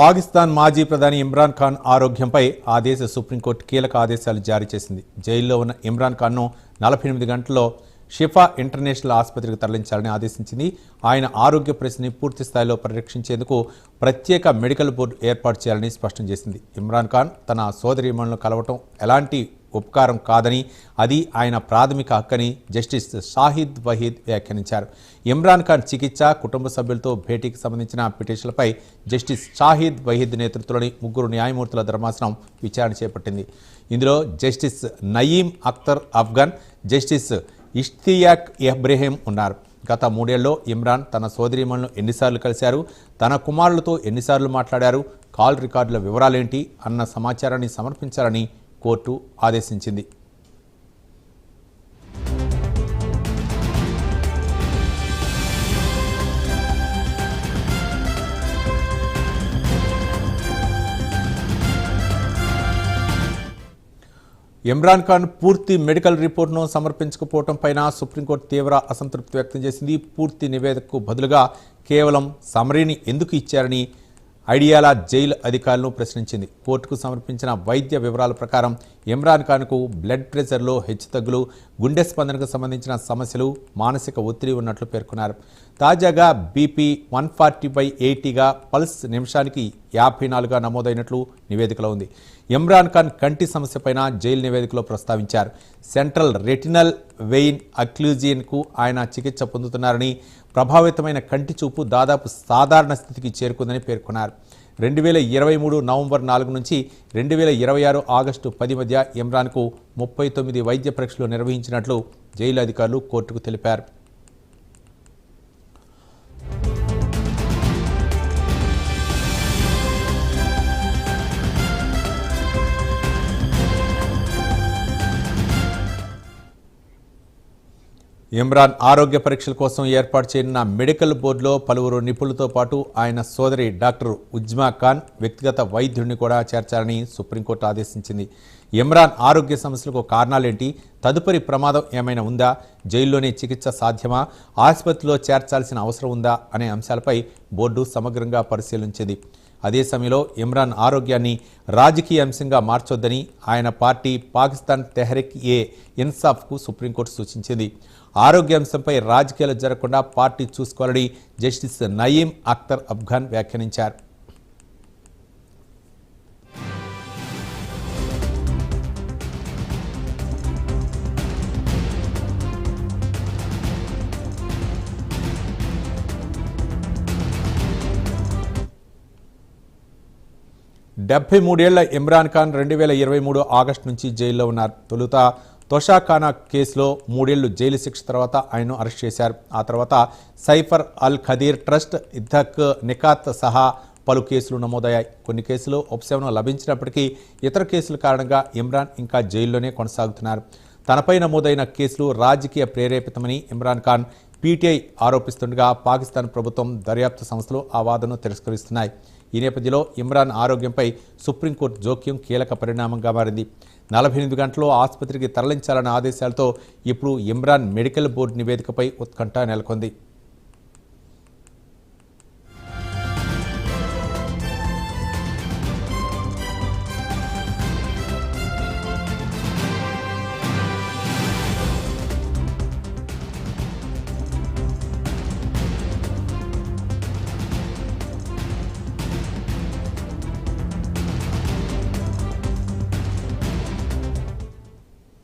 పాకిస్తాన్ మాజీ ప్రధాని ఇమ్రాన్ ఖాన్ ఆరోగ్యంపై ఆ దేశ సుప్రీంకోర్టు కీలక ఆదేశాలు జారీ చేసింది. జైల్లో ఉన్న ఇమ్రాన్ ఖాన్ను 48 గంటల్లో షిఫా ఇంటర్నేషనల్ ఆసుపత్రికి తరలించాలని ఆదేశించింది. ఆయన ఆరోగ్య పరిస్థితిని పూర్తి స్థాయిలో పరిరక్షించేందుకు ప్రత్యేక మెడికల్ బోర్డు ఏర్పాటు చేయాలని స్పష్టం చేసింది. ఇమ్రాన్ ఖాన్ తన సోదరీమణులను కలవటం ఎలాంటి ఉపకారం కాదని, అది ఆయన ప్రాథమిక హక్కని జస్టిస్ షాహిద్ వహీద్ వ్యాఖ్యానించారు. ఇమ్రాన్ ఖాన్ చికిత్స, కుటుంబ సభ్యులతో భేటీకి సంబంధించిన పిటిషన్లపై జస్టిస్ షాహిద్ వహీద్ నేతృత్వంలోని 3 న్యాయమూర్తుల ధర్మాసనం విచారణ చేపట్టింది. ఇందులో జస్టిస్ నయీం అఖ్తర్ అఫ్ఘన్, జస్టిస్ ఇష్తియాక్ ఇబ్రహీం ఉన్నారు. గత 3 ఏళ్లలో ఇమ్రాన్ తన సోదరీమణులను ఎన్నిసార్లు కలిశారు, తన కుమారులతో ఎన్నిసార్లు మాట్లాడారు, కాల్ రికార్డుల వివరాలేంటి అన్న సమాచారాన్ని సమర్పించాలని కోర్టు ఆదేశించింది. ఇమ్రాన్ ఖాన్ పూర్తి మెడికల్ రిపోర్టును సమర్పించకపోవడం పైన సుప్రీంకోర్టు తీవ్ర అసంతృప్తి వ్యక్తం చేసింది. పూర్తి నివేదికకు బదులుగా కేవలం సమరీని ఎందుకు ఇచ్చారని ఐడియాలా జైలు అధికారులను ప్రశ్నించింది. కోర్టుకు సమర్పించిన వైద్య వివరాల ప్రకారం ఇమ్రాన్ ఖాన్కు బ్లడ్ ప్రెషర్లో హెచ్చుతగ్గులు, గుండె స్పందనకు సంబంధించిన సమస్యలు, మానసిక ఒత్తిడి ఉన్నట్లు పేర్కొన్నారు. తాజాగా బీపీ 140/80గా, పల్స్ నిమిషానికి 54గా నమోదైనట్లు నివేదికలో ఉంది. ఇమ్రాన్ ఖాన్ కంటి సమస్యపైన జైలు నివేదికలో ప్రస్తావించారు. సెంట్రల్ రెటినల్ వెయిన్ అక్లూజియన్కు ఆయన చికిత్స పొందుతున్నారని, ప్రభావితమైన కంటి చూపు దాదాపు సాధారణ స్థితికి చేరుకుందని పేర్కొన్నారు. 2023 నవంబర్ 4 నుంచి 2026 ఆగస్టు 10 మధ్య ఇమ్రాన్కు 39 వైద్య పరీక్షలు నిర్వహించినట్లు జైలు అధికారులు కోర్టుకు తెలిపారు. ఇమ్రాన్ ఆరోగ్య పరీక్షల కోసం ఏర్పాటు చేయనున్న మెడికల్ బోర్డులో పలువురు నిపుణులతో పాటు ఆయన సోదరి డాక్టర్ ఉజ్మా ఖాన్, వ్యక్తిగత వైద్యుడిని కూడా చేర్చాలని సుప్రీంకోర్టు ఆదేశించింది. ఇమ్రాన్ ఆరోగ్య సమస్యలకు కారణాలేంటి, తదుపరి ప్రమాదం ఏమైనా ఉందా, జైల్లోనే చికిత్స సాధ్యమా, ఆసుపత్రిలో చేర్చాల్సిన అవసరం ఉందా అనే అంశాలపై బోర్డు సమగ్రంగా పరిశీలించింది. అదే సమయంలో ఇమ్రాన్ ఆరోగ్యాన్ని రాజకీయ అంశంగా మార్చొద్దని ఆయన పార్టీ పాకిస్తాన్ తెహ్రీక్ ఏ ఇన్సాఫ్కు సుప్రీంకోర్టు సూచించింది. ఆరోగ్య అంశంపై రాజకీయాలు జరగకుండా పార్టీ చూసుకోవాలని జస్టిస్ నయీం అఖ్తర్ అఫ్ఘన్ వ్యాఖ్యానించారు. డెబ్బై 73 ఏళ్ల ఇమ్రాన్ ఖాన్ 2023 ఆగస్టు నుంచి జైల్లో ఉన్నారు. తొలుత తోషాఖానా కేసులో 3 ఏళ్లు జైలు శిక్ష తర్వాత ఆయన్ను అరెస్ట్ చేశారు. ఆ తర్వాత సైఫర్ అల్ ఖదీర్ ట్రస్ట్, ఇద్దక్ నికాత్ సహా పలు కేసులు నమోదయ్యాయి. కొన్ని కేసులు ఉపశమనం లభించినప్పటికీ ఇతర కేసుల కారణంగా ఇమ్రాన్ ఇంకా జైల్లోనే కొనసాగుతున్నారు. తనపై నమోదైన కేసులు రాజకీయ ప్రేరేపితమని ఇమ్రాన్ ఖాన్ పీటీఐ ఆరోపిస్తుండగా పాకిస్తాన్ ప్రభుత్వం, దర్యాప్తు సంస్థలు ఆ వాదనను తిరస్కరిస్తున్నాయి. ఈ నేపథ్యంలో ఇమ్రాన్ ఆరోగ్యంపై సుప్రీంకోర్టు జోక్యం కీలక పరిణామంగా మారింది. 48 గంటల్లో ఆసుపత్రికి తరలించాలన్న ఆదేశాలతో ఇప్పుడు ఇమ్రాన్ మెడికల్ బోర్డు నివేదికపై ఉత్కంఠ నెలకొంది.